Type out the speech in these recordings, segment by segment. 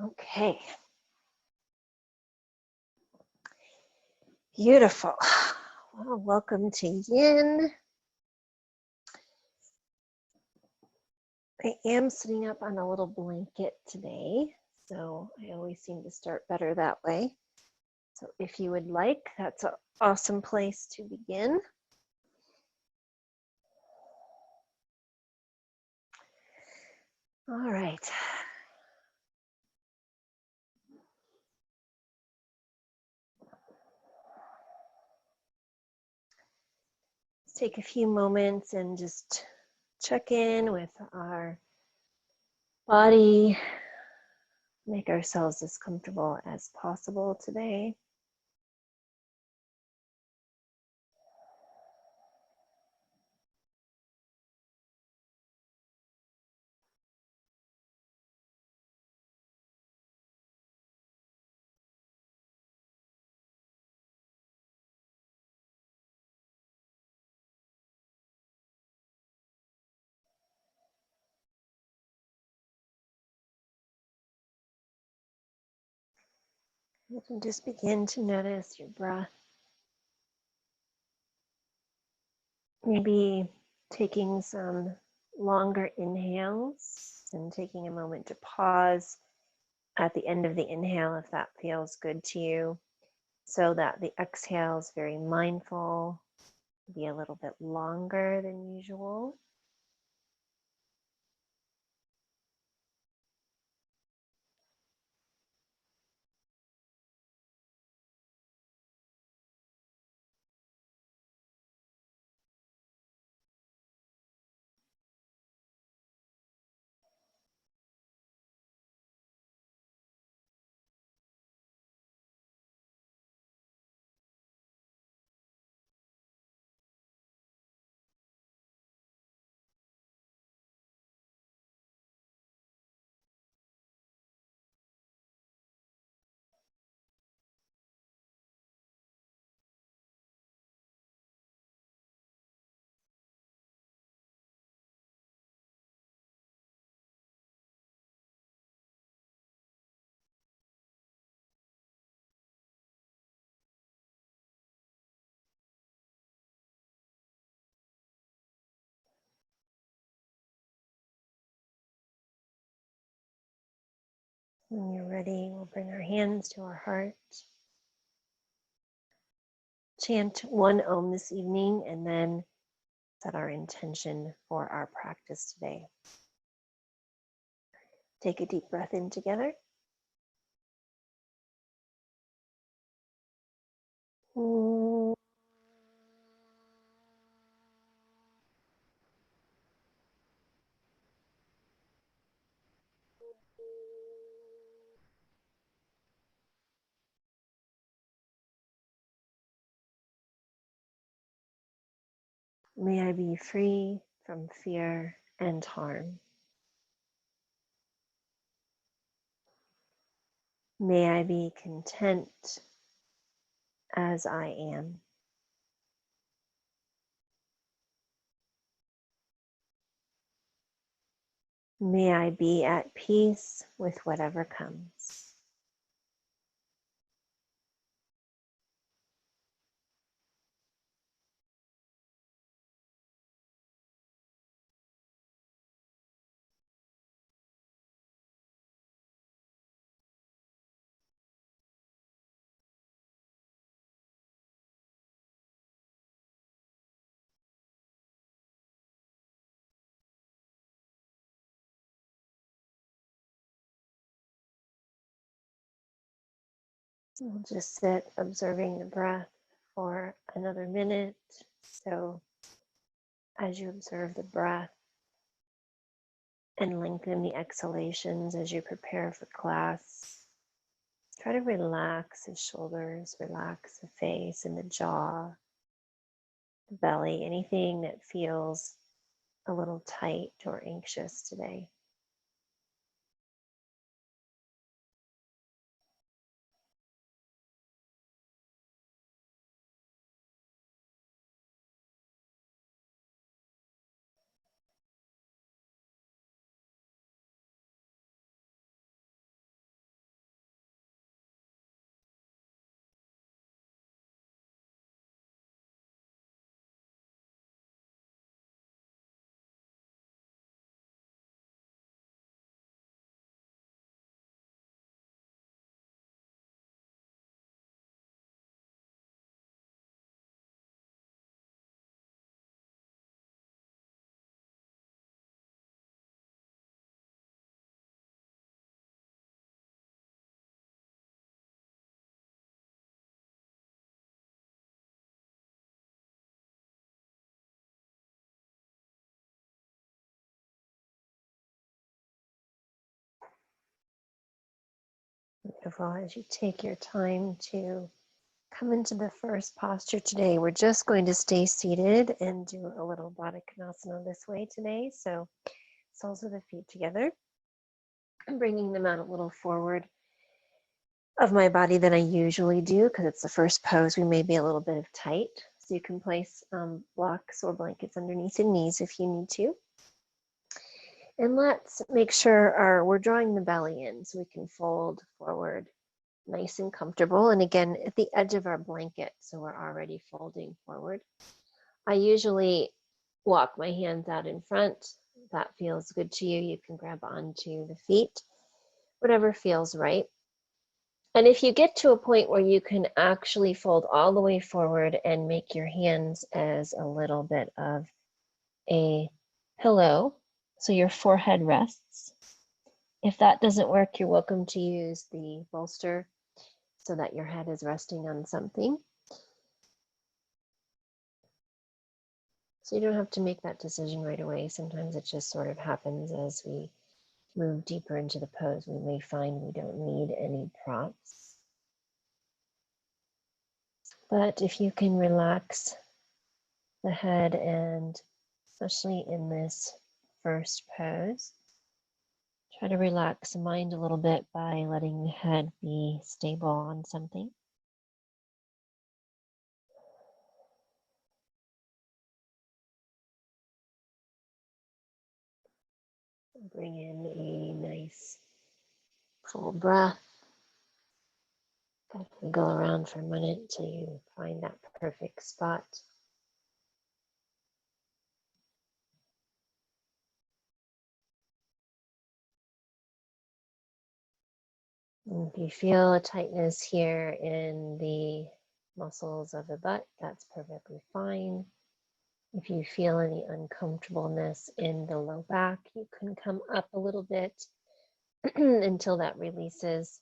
Okay. Beautiful. Well, welcome to Yin. I am sitting up on a little blanket today, so I always seem to start better that way. So if you would like, that's an awesome place to begin. All right. Let's take a few moments and just check in with our body, make ourselves as comfortable as possible today. You can just begin to notice your breath. Maybe taking some longer inhales and taking a moment to pause at the end of the inhale if that feels good to you, so that the exhale is very mindful, be a little bit longer than usual. When you're ready, we'll bring our hands to our heart. Chant one Om this evening and then set our intention for our practice today. Take a deep breath in together. May I be free from fear and harm. May I be content as I am. May I be at peace with whatever comes. We'll just sit observing the breath for another minute. So as you observe the breath and lengthen the exhalations as you prepare for class, try to relax the shoulders, relax the face and the jaw, the belly, anything that feels a little tight or anxious today. Beautiful. As you take your time to come into the first posture today, we're just going to stay seated and do a little Baddha Konasana this way today. So soles of the feet together. I'm bringing them out a little forward of my body than I usually do because it's the first pose. We may be a little bit of tight. So you can place blocks or blankets underneath your knees if you need to. And let's make sure we're drawing the belly in so we can fold forward nice and comfortable. And again, at the edge of our blanket, so we're already folding forward. I usually walk my hands out in front. If that feels good to you, you can grab onto the feet, whatever feels right. And if you get to a point where you can actually fold all the way forward and make your hands as a little bit of a pillow, so your forehead rests. If that doesn't work, you're welcome to use the bolster so that your head is resting on something. So you don't have to make that decision right away. Sometimes it just sort of happens as we move deeper into the pose. We may find we don't need any props. But if you can relax the head, and especially in this first pose, try to relax the mind a little bit by letting the head be stable on something. Bring in a nice full breath. Go around for a minute until you find that perfect spot. And if you feel a tightness here in the muscles of the butt, that's perfectly fine. If you feel any uncomfortableness in the low back, you can come up a little bit until that releases,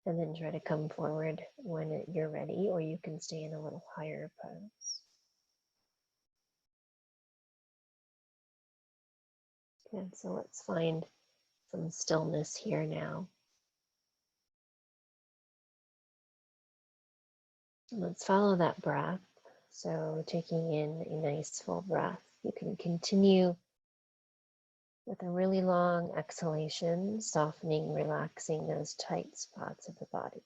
and then try to come forward when you're ready, or you can stay in a little higher pose. And so let's find some stillness here now. Let's follow that breath. So taking in a nice full breath, you can continue with a really long exhalation, softening, relaxing those tight spots of the body.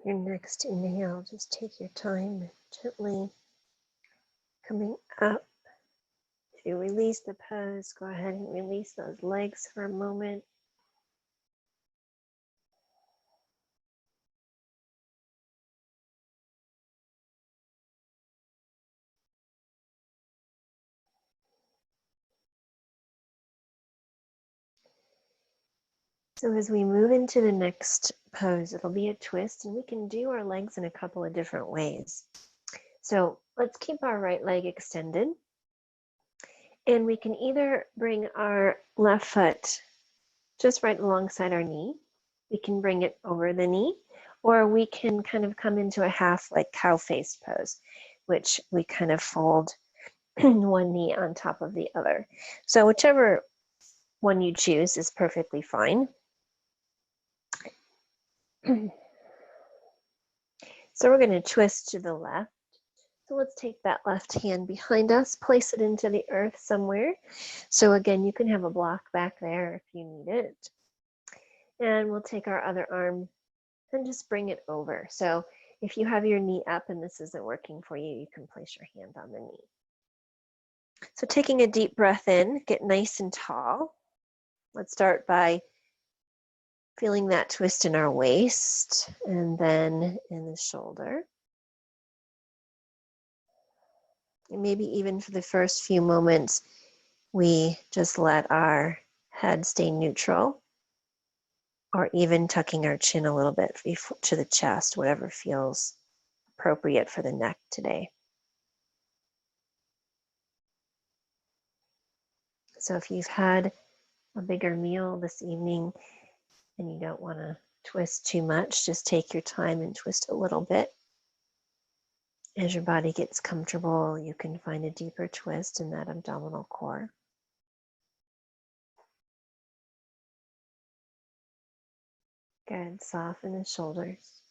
Your next inhale, just take your time, gently coming up. If you release the pose, go ahead and release those legs for a moment. So as we move into the next pose, it'll be a twist, and we can do our legs in a couple of different ways. So let's keep our right leg extended, and we can either bring our left foot just right alongside our knee. We can bring it over the knee, or we can kind of come into a half like cow face pose, which we kind of fold one knee on top of the other. So whichever one you choose is perfectly fine. So we're going to twist to the left. So let's take that left hand behind us, place it into the earth somewhere. So again, you can have a block back there if you need it. And we'll take our other arm and just bring it over. So if you have your knee up and this isn't working for you, you can place your hand on the knee. So taking a deep breath in, get nice and tall. Let's start by feeling that twist in our waist and then in the shoulder. And maybe even for the first few moments, we just let our head stay neutral, or even tucking our chin a little bit to the chest, whatever feels appropriate for the neck today. So if you've had a bigger meal this evening and you don't want to twist too much, just take your time and twist a little bit. As your body gets comfortable, you can find a deeper twist in that abdominal core. Good. Soften the shoulders.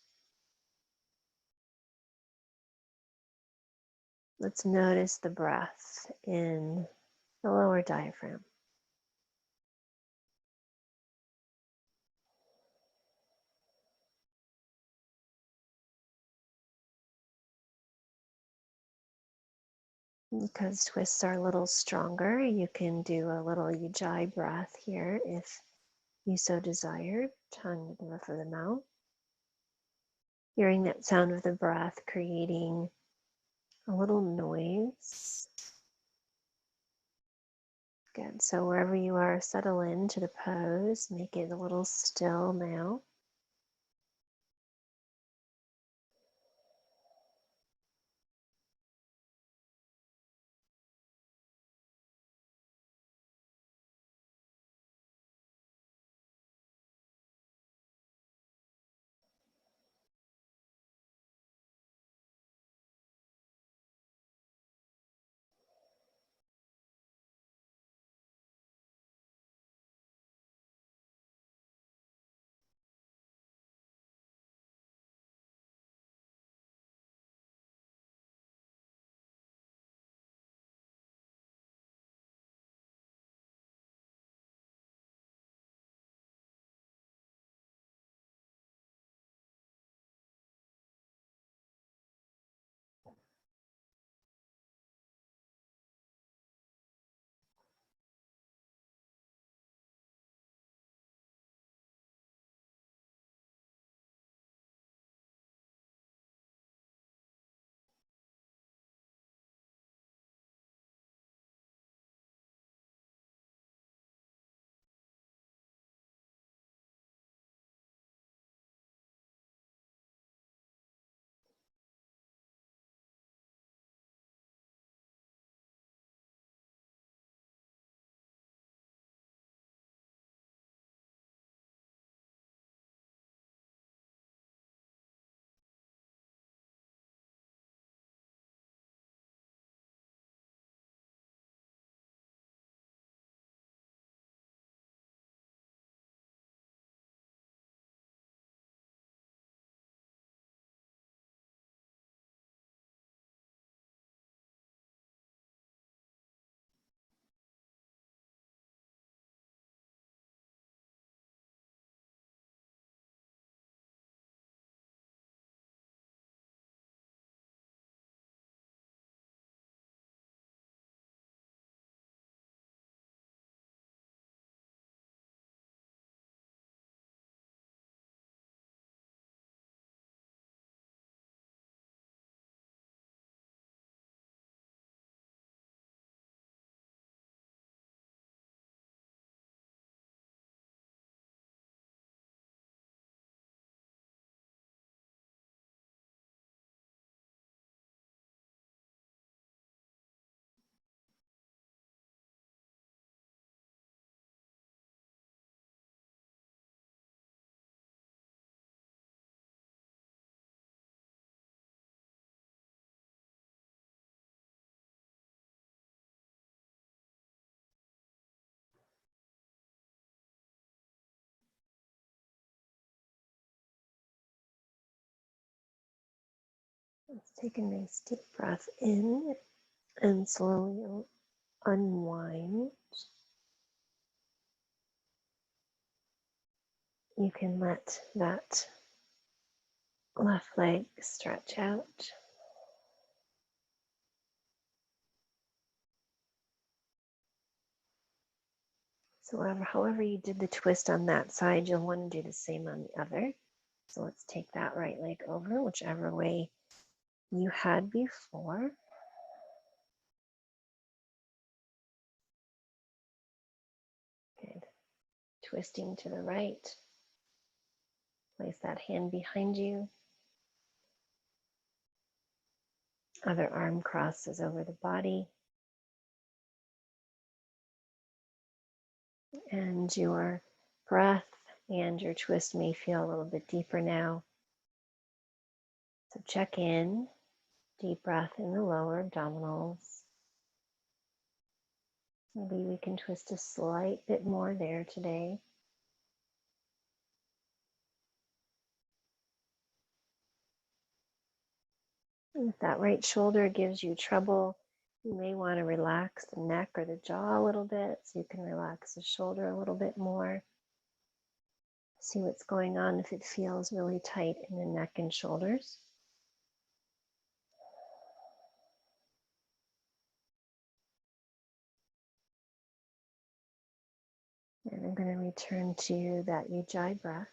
Let's notice the breath in the lower diaphragm. Because twists are a little stronger, you can do a little ujjayi breath here if you so desire. Tongue to the roof of the mouth. Hearing that sound of the breath creating a little noise. Good. So wherever you are, settle into the pose. Make it a little still now. Let's take a nice deep breath in and slowly unwind. You can let that left leg stretch out. So however you did the twist on that side, you'll want to do the same on the other. So let's take that right leg over, whichever way you had before. Good. Twisting to the right. Place that hand behind you. Other arm crosses over the body. And your breath and your twist may feel a little bit deeper now. So check in. Deep breath in the lower abdominals. Maybe we can twist a slight bit more there today. And if that right shoulder gives you trouble, you may want to relax the neck or the jaw a little bit so you can relax the shoulder a little bit more. See what's going on if it feels really tight in the neck and shoulders. And I'm going to return to that Ujjayi breath.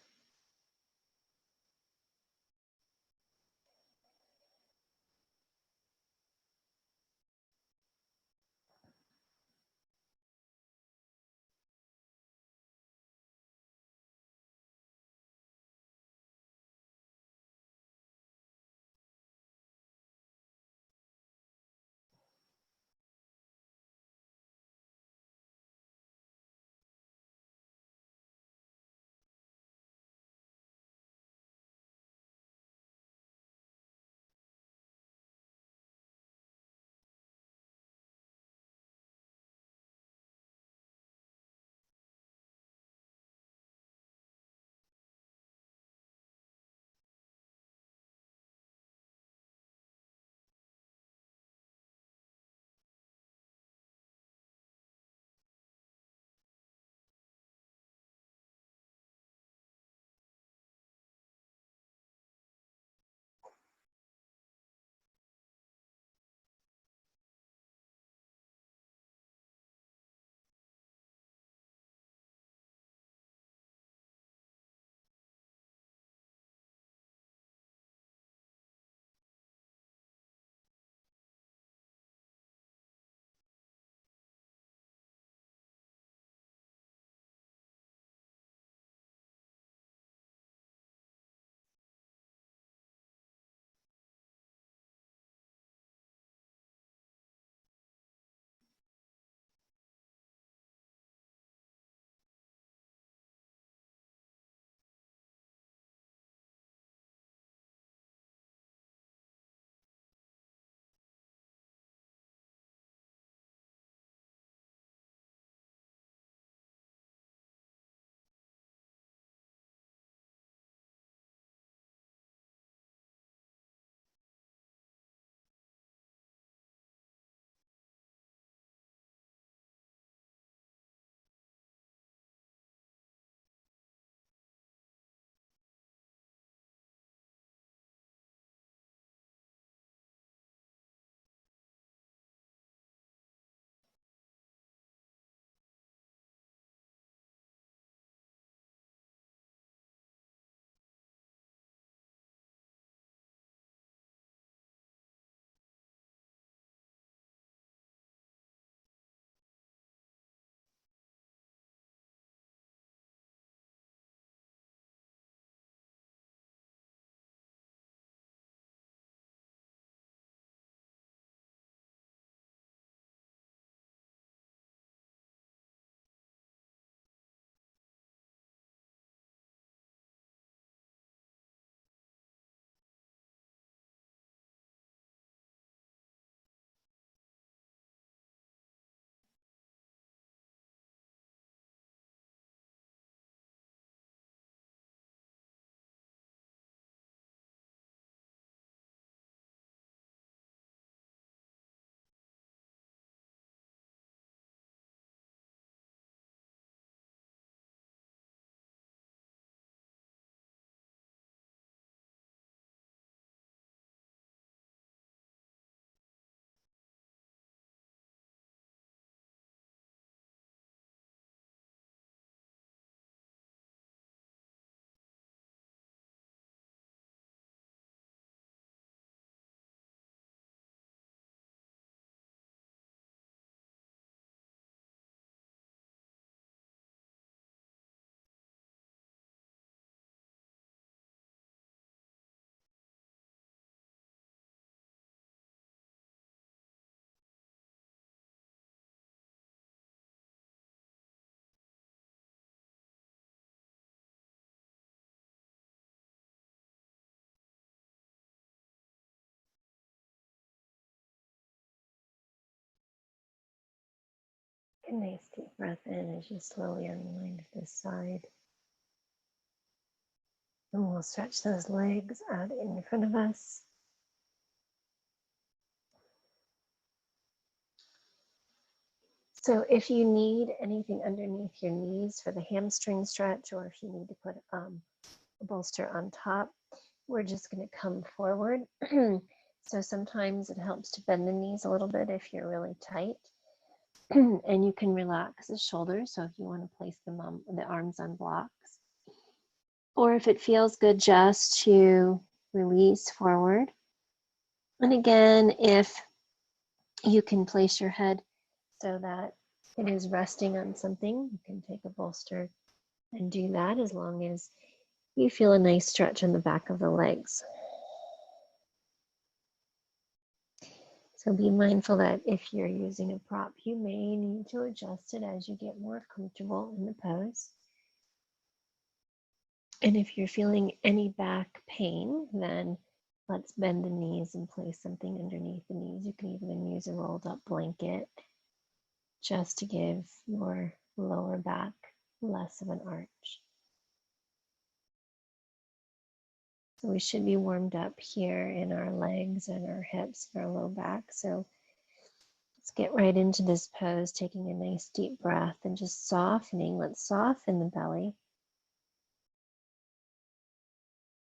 Take a nice deep breath in as you slowly unwind this side. And we'll stretch those legs out in front of us. So if you need anything underneath your knees for the hamstring stretch, or if you need to put a bolster on top, we're just going to come forward. So sometimes it helps to bend the knees a little bit if you're really tight. And you can relax the shoulders. So if you want to place the arms on blocks, or if it feels good just to release forward. And again, if you can place your head so that it is resting on something, you can take a bolster and do that as long as you feel a nice stretch in the back of the legs. So be mindful that if you're using a prop, you may need to adjust it as you get more comfortable in the pose. And if you're feeling any back pain, then let's bend the knees and place something underneath the knees. You can even use a rolled up blanket just to give your lower back less of an arch. So we should be warmed up here in our legs and our hips and our low back. So let's get right into this pose, taking a nice deep breath and just softening. Let's soften the belly.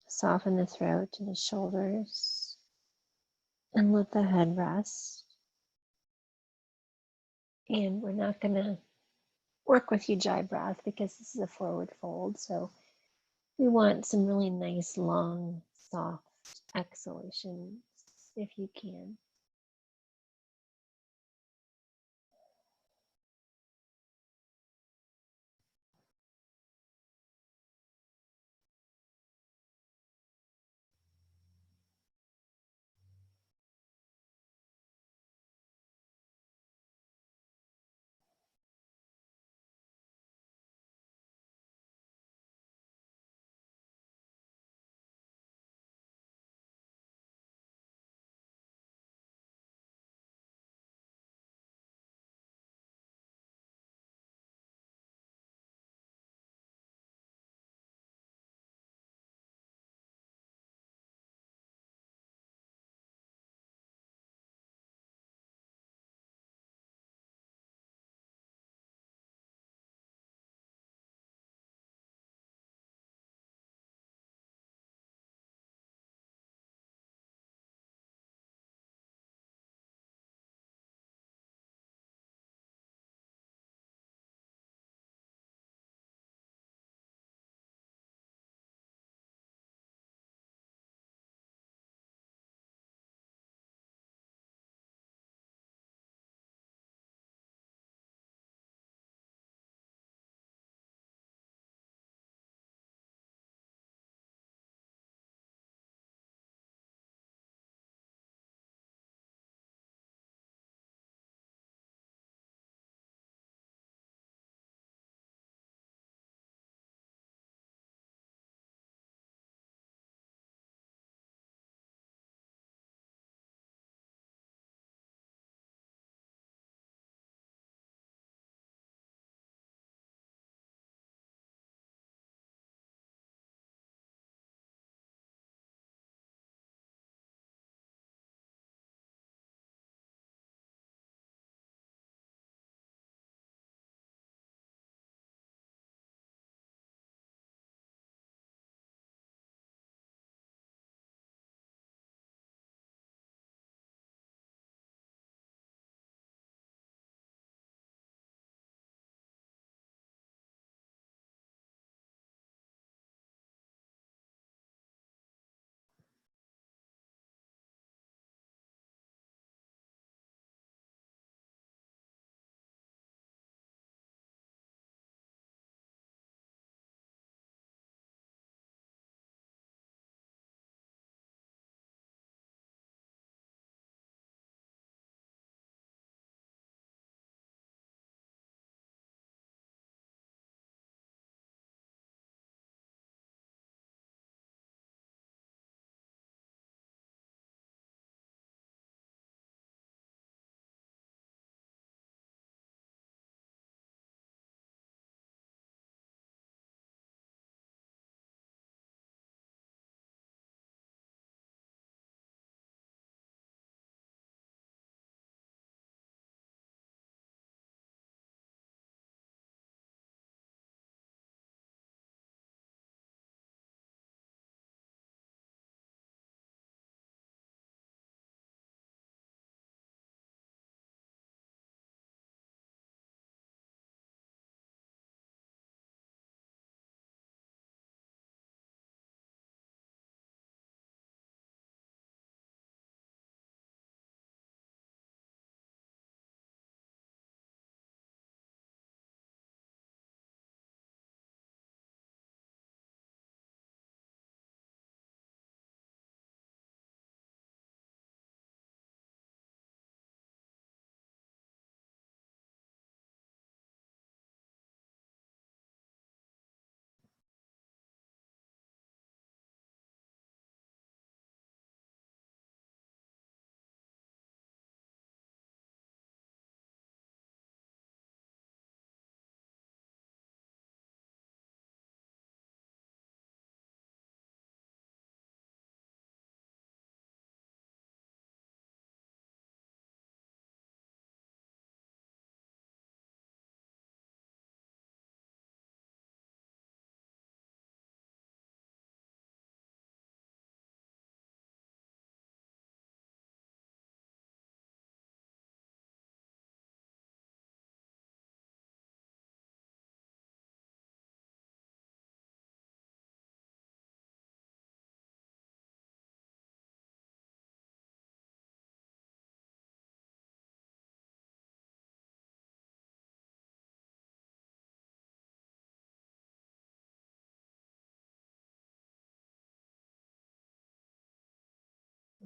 Soften the throat to the shoulders and let the head rest. And we're not going to work with Ujjayi breath because this is a forward fold. So we want some really nice, long, soft exhalations if you can.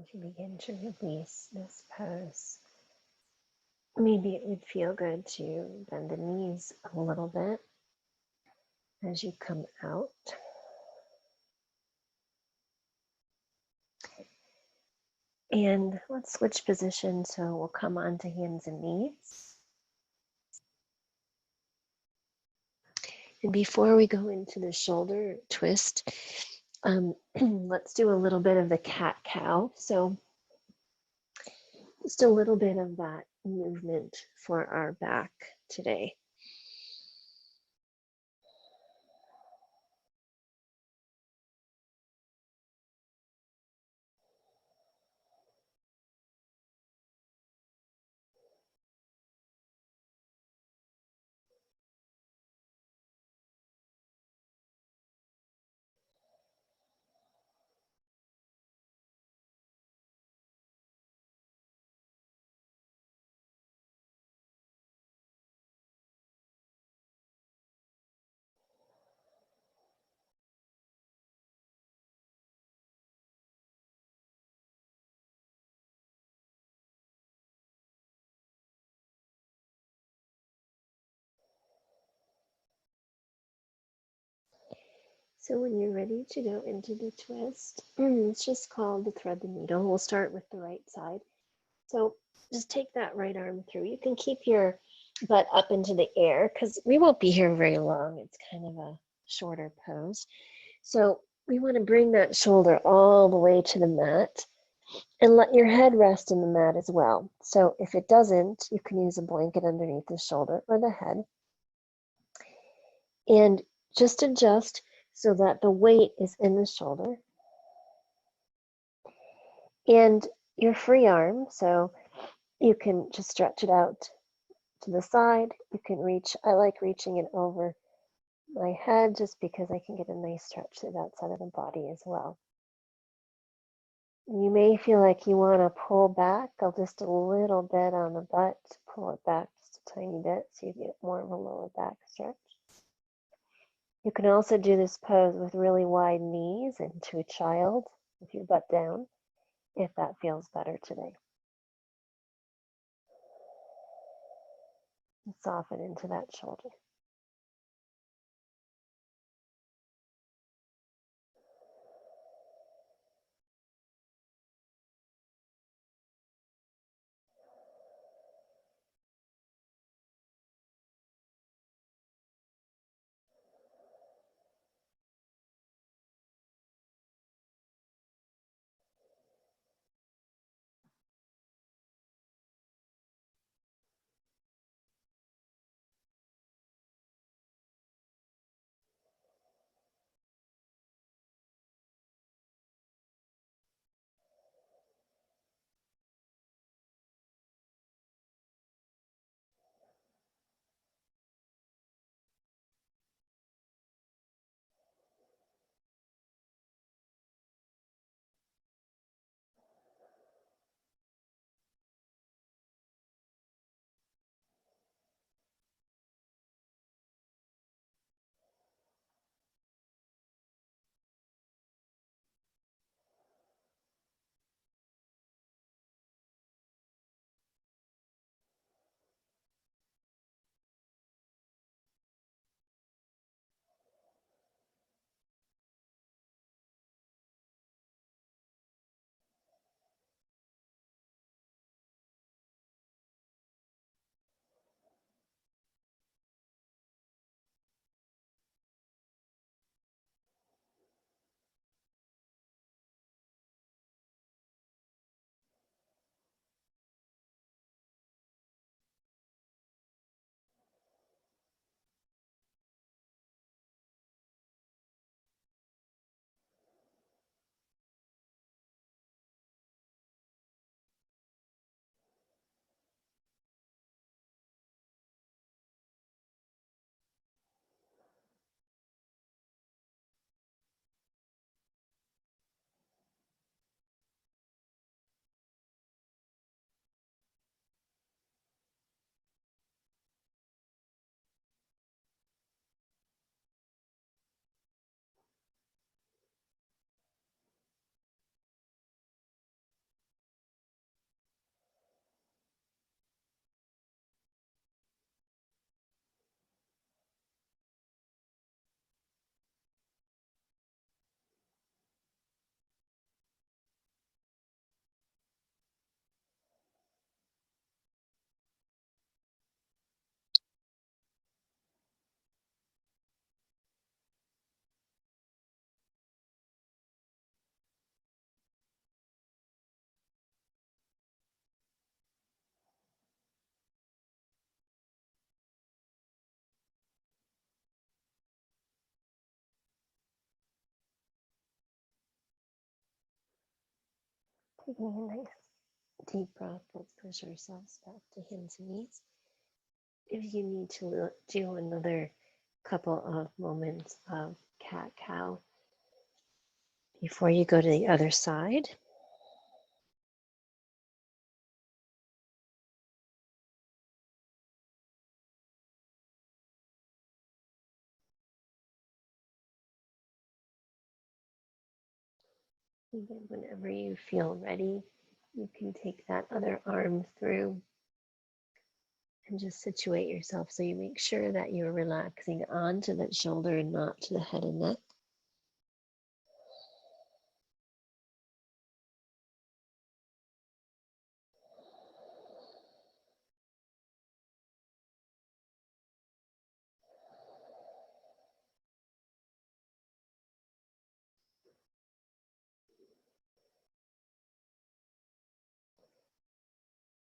As you begin to release this pose, maybe it would feel good to bend the knees a little bit as you come out. And let's switch positions, so we'll come onto hands and knees. And before we go into the shoulder twist, let's do a little bit of the cat-cow. So just a little bit of that movement for our back today. So when you're ready to go into the twist, it's just called the thread the needle. We'll start with the right side. So just take that right arm through. You can keep your butt up into the air because we won't be here very long. It's kind of a shorter pose. So we want to bring that shoulder all the way to the mat and let your head rest in the mat as well. So if it doesn't, you can use a blanket underneath the shoulder or the head. And just adjust so that the weight is in the shoulder. And your free arm, so you can just stretch it out to the side. You can reach, I like reaching it over my head just because I can get a nice stretch through that side of the body as well. You may feel like you want to pull back just a little bit on the butt, pull it back just a tiny bit so you get more of a lower back stretch. You can also do this pose with really wide knees and to a child with your butt down if that feels better today. And soften into that shoulder. Taking a nice deep breath, let's push ourselves back to hands and knees. If you need to do another couple of moments of cat-cow before you go to the other side, again, whenever you feel ready, you can take that other arm through and just situate yourself so you make sure that you're relaxing onto that shoulder and not to the head and neck.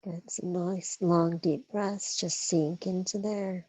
Get some nice long deep breaths, just sink into there.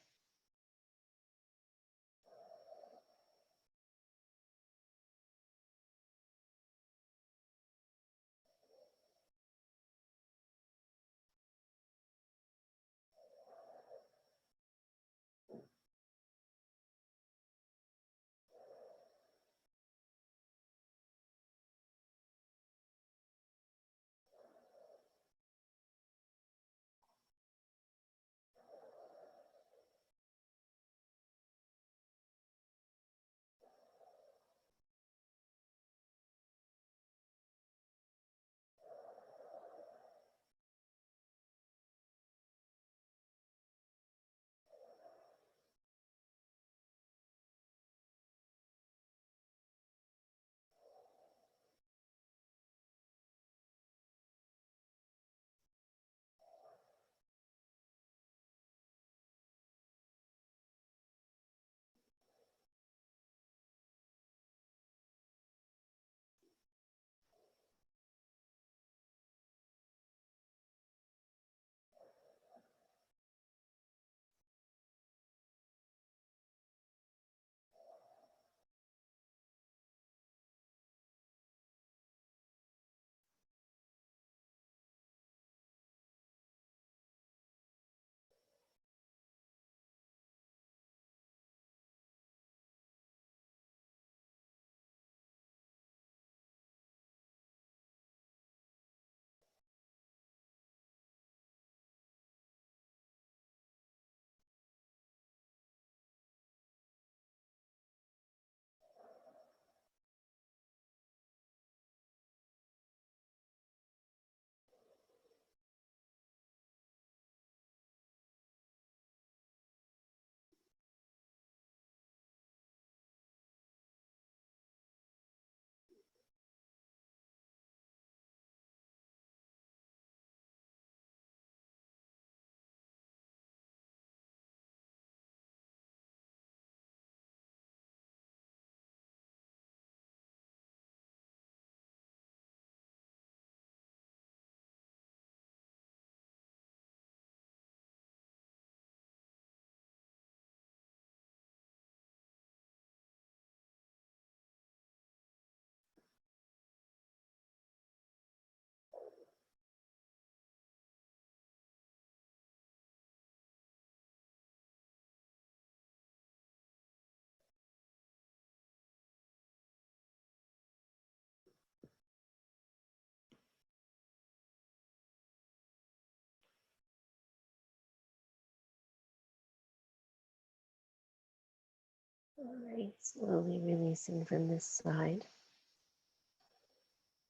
All right, slowly releasing from this side.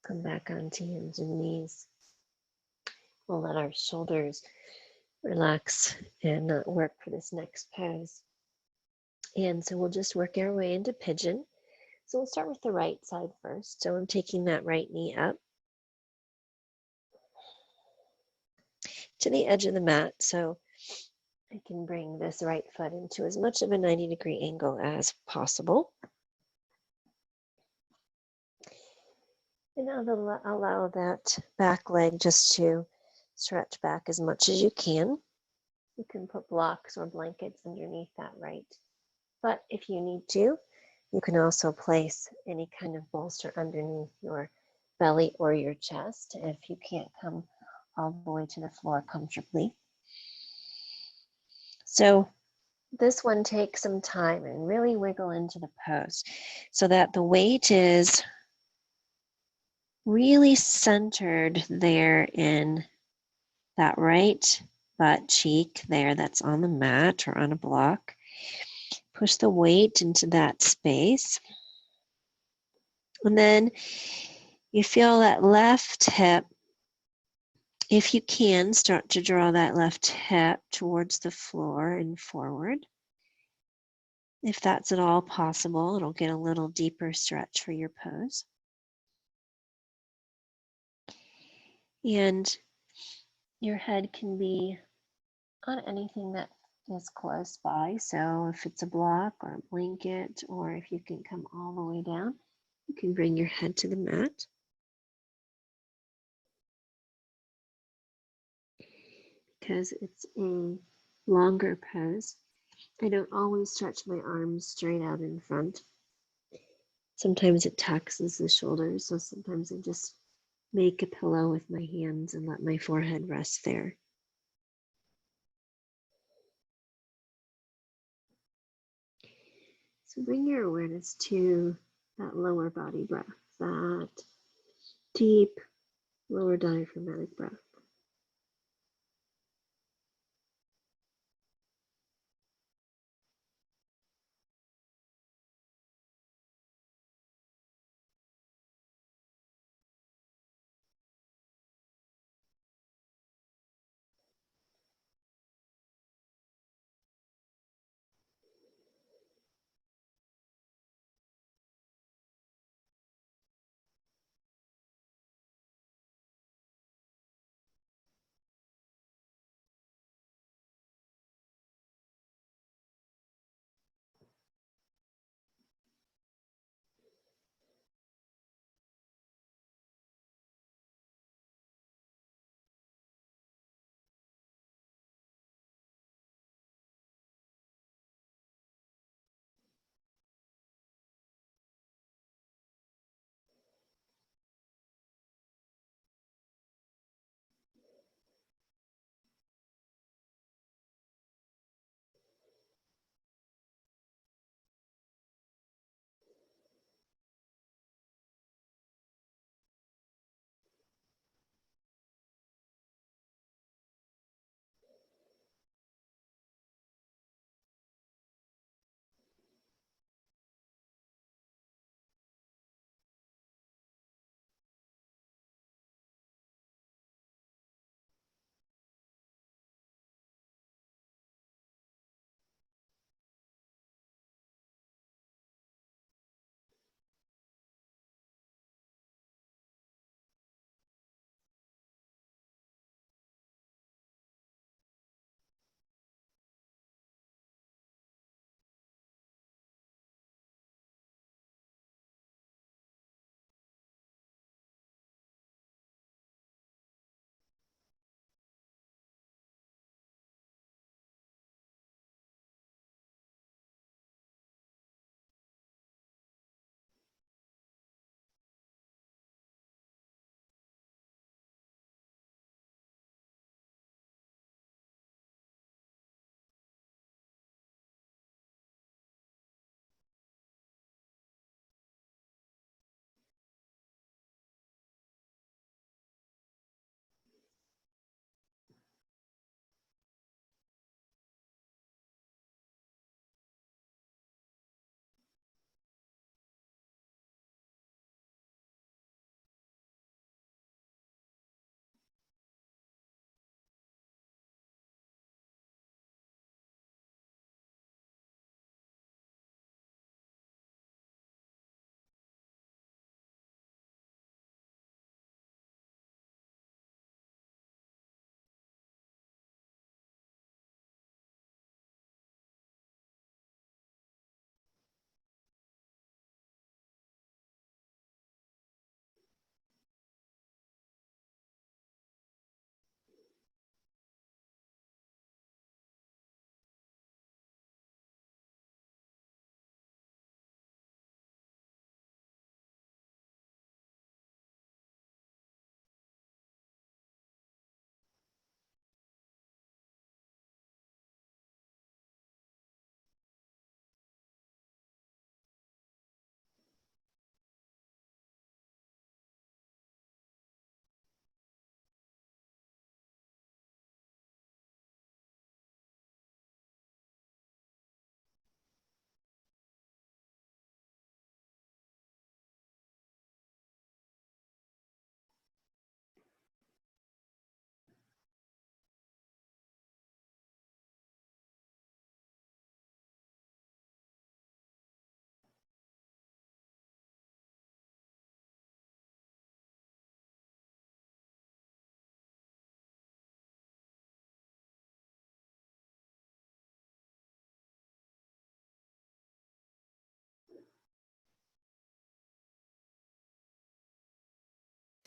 Come back onto hands and knees. We'll let our shoulders relax and not work for this next pose. And so we'll just work our way into pigeon. So we'll start with the right side first. So I'm taking that right knee up to the edge of the mat. So I can bring this right foot into as much of a 90-degree angle as possible. And now allow that back leg just to stretch back as much as you can. You can put blocks or blankets underneath that right foot if you need to. You can also place any kind of bolster underneath your belly or your chest if you can't come all the way to the floor comfortably. So this one takes some time and really wiggle into the pose so that the weight is really centered there in that right butt cheek there that's on the mat or on a block. Push the weight into that space. And then you feel that left hip. If you can, start to draw that left hip towards the floor and forward. If that's at all possible, it'll get a little deeper stretch for your pose. And your head can be on anything that is close by. So if it's a block or a blanket, or if you can come all the way down, you can bring your head to the mat. Because it's a longer pose, I don't always stretch my arms straight out in front. Sometimes it taxes the shoulders, so sometimes I just make a pillow with my hands and let my forehead rest there. So bring your awareness to that lower body breath, that deep lower diaphragmatic breath.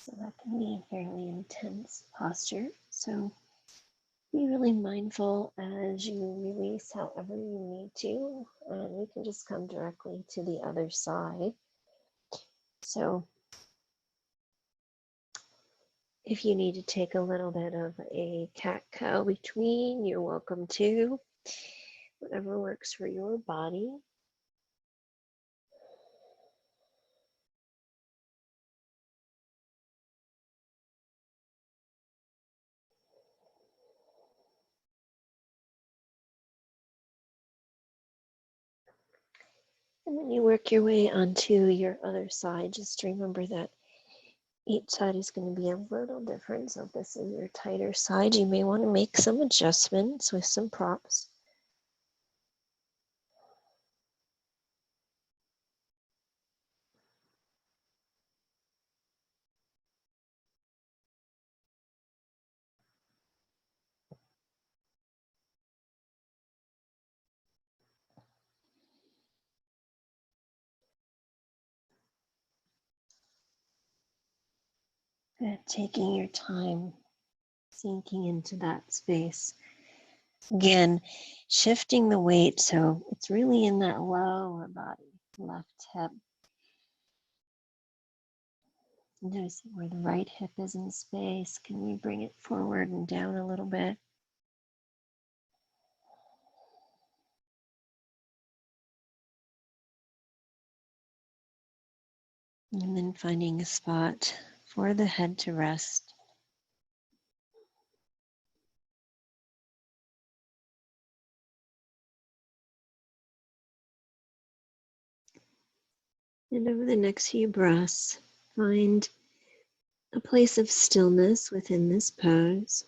So that can be a fairly intense posture. So be really mindful as you release however you need to. And we can just come directly to the other side. So if you need to take a little bit of a cat-cow between, you're welcome to. Whatever works for your body. And when you work your way onto your other side, just remember that each side is going to be a little different. So if this is your tighter side, you may want to make some adjustments with some props. Taking your time, sinking into that space. Again, shifting the weight so it's really in that lower body, left hip. Notice where the right hip is in space. Can we bring it forward and down a little bit? And then finding a spot for the head to rest. And over the next few breaths, find a place of stillness within this pose.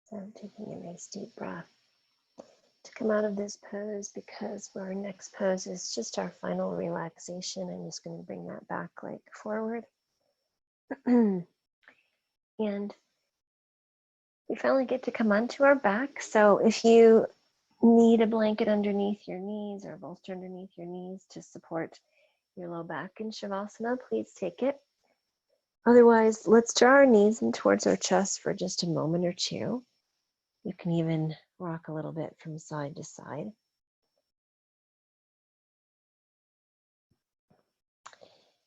So I'm taking a nice deep breath to come out of this pose, because our next pose is just our final relaxation. I'm just going to bring that back leg forward. And we finally get to come onto our back. So if you need a blanket underneath your knees or a bolster underneath your knees to support your low back in Shavasana, please take it. Otherwise, let's draw our knees in towards our chest for just a moment or two. You can even rock a little bit from side to side.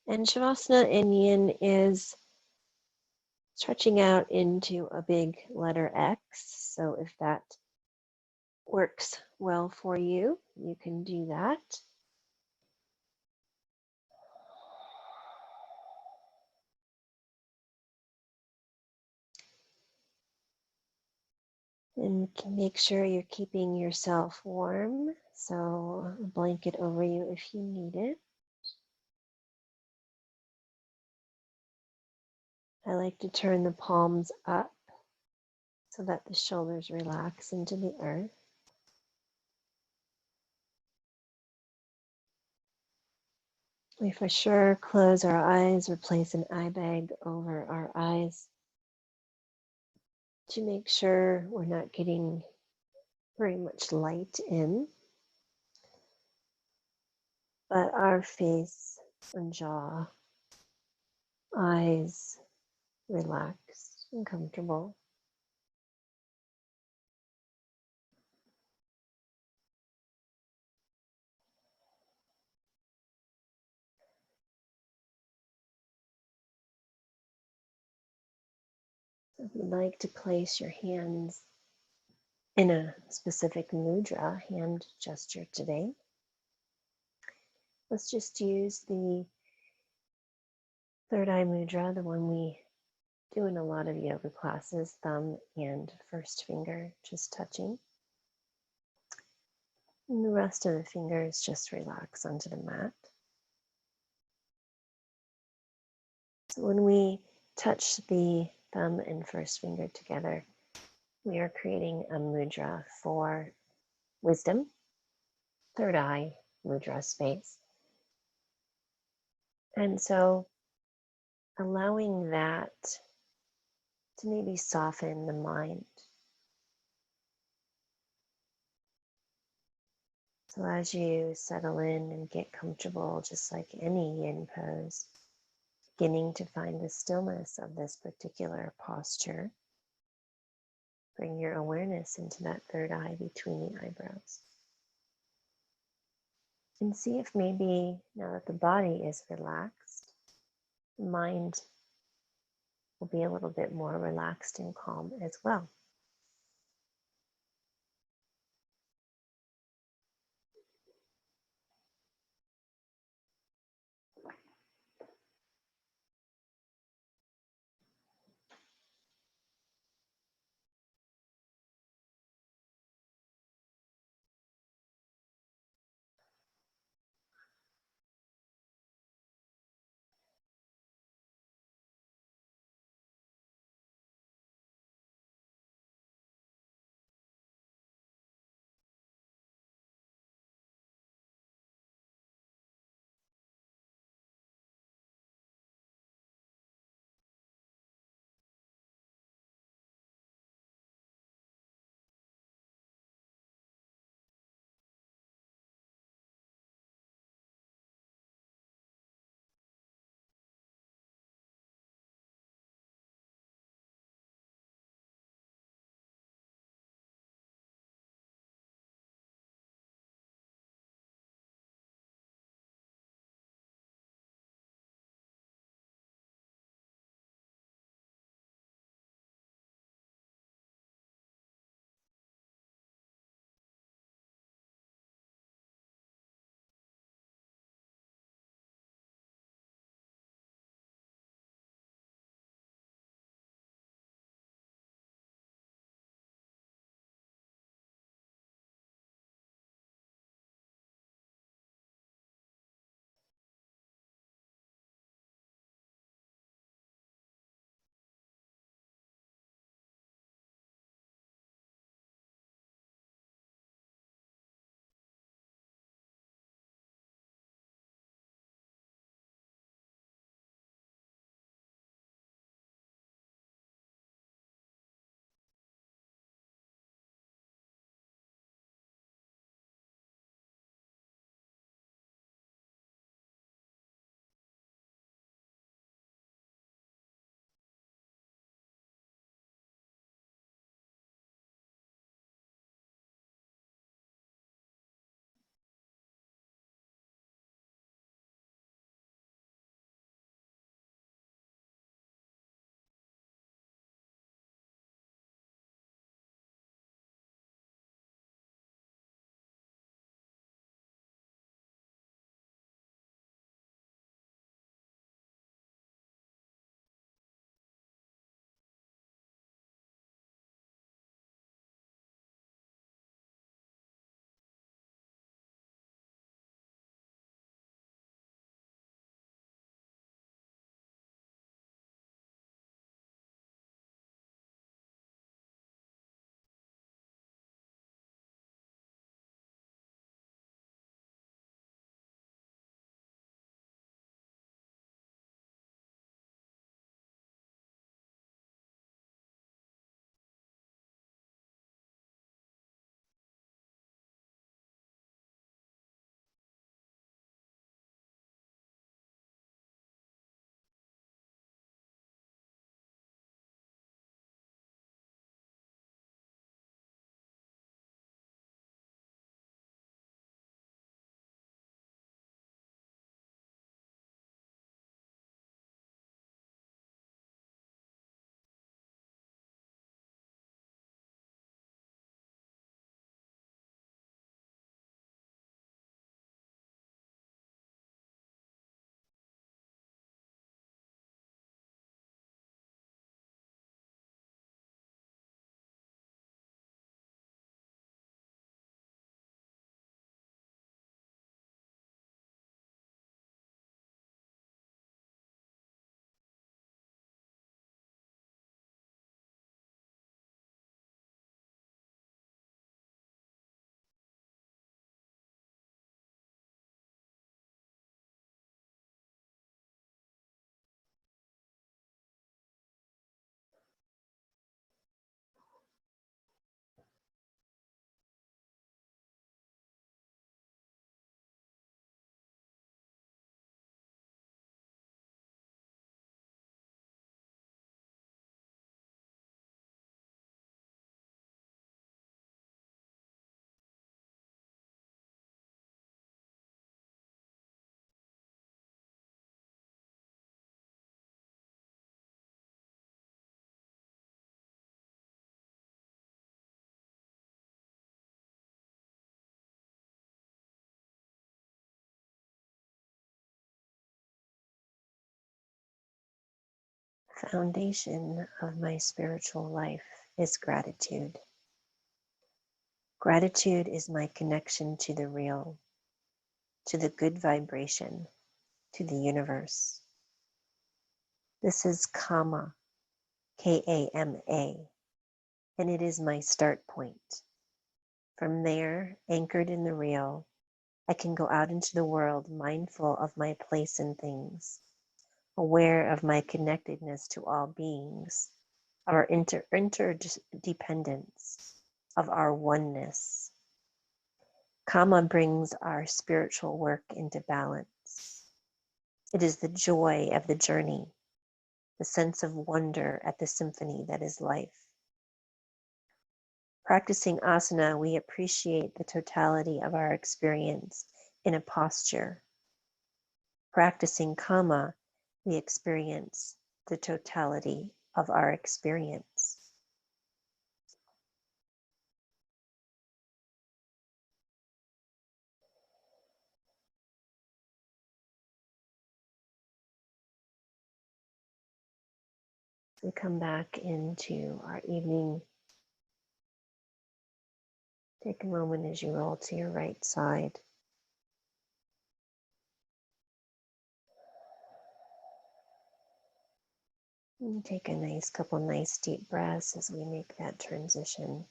And Shavasana in Yin is stretching out into a big letter X. So if that works well for you, you can do that. And make sure you're keeping yourself warm. So a blanket over you if you need it. I like to turn the palms up so that the shoulders relax into the earth. We for sure close our eyes or place an eye bag over our eyes to make sure we're not getting very much light in, but our face and jaw, eyes relaxed and comfortable. If you'd like to place your hands in a specific mudra, hand gesture today, let's just use the third eye mudra, the one we do in a lot of yoga classes, thumb and first finger just touching. And the rest of the fingers just relax onto the mat. So when we touch the thumb and first finger together, we are creating a mudra for wisdom, third eye mudra space. And so allowing that to maybe soften the mind. So as you settle in and get comfortable, just like any yin pose, beginning to find the stillness of this particular posture, bring your awareness into that third eye between the eyebrows. And see if maybe now that the body is relaxed, the mind will be a little bit more relaxed and calm as well. foundation of my spiritual life is gratitude. Gratitude is my connection to the real, to the good vibration, to the universe. This is Kama, K-A-M-A, and it is my start point. From there, anchored in the real, I can go out into the world mindful of my place in things, aware of my connectedness to all beings, of our interdependence, of our oneness. Kama brings our spiritual work into balance. It is the joy of the journey, the sense of wonder at the symphony that is life. Practicing asana, we appreciate the totality of our experience in a posture. Practicing Kama, we experience the totality of our experience. We come back into our evening. Take a moment as you roll to your right side. And take a couple nice deep breaths as we make that transition.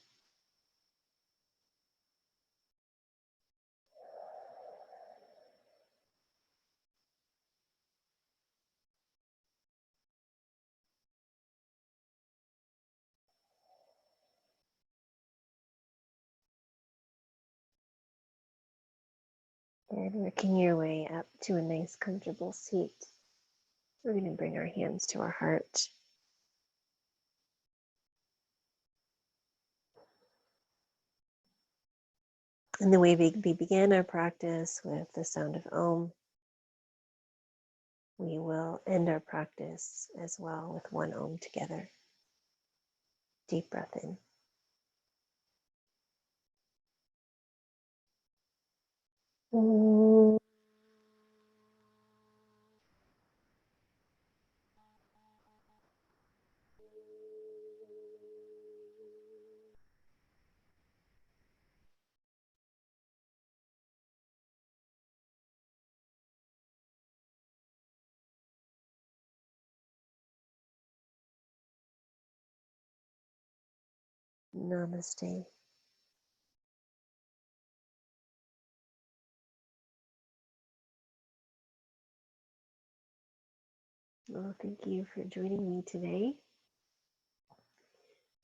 And working your way up to a nice comfortable seat. We're going to bring our hands to our heart. And the way we begin our practice with the sound of Om, we will end our practice as well with one Om together. Deep breath in. Om. Namaste. Well, thank you for joining me today.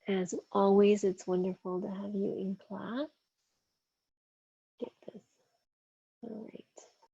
As always, it's wonderful to have you in class. Get this. All right.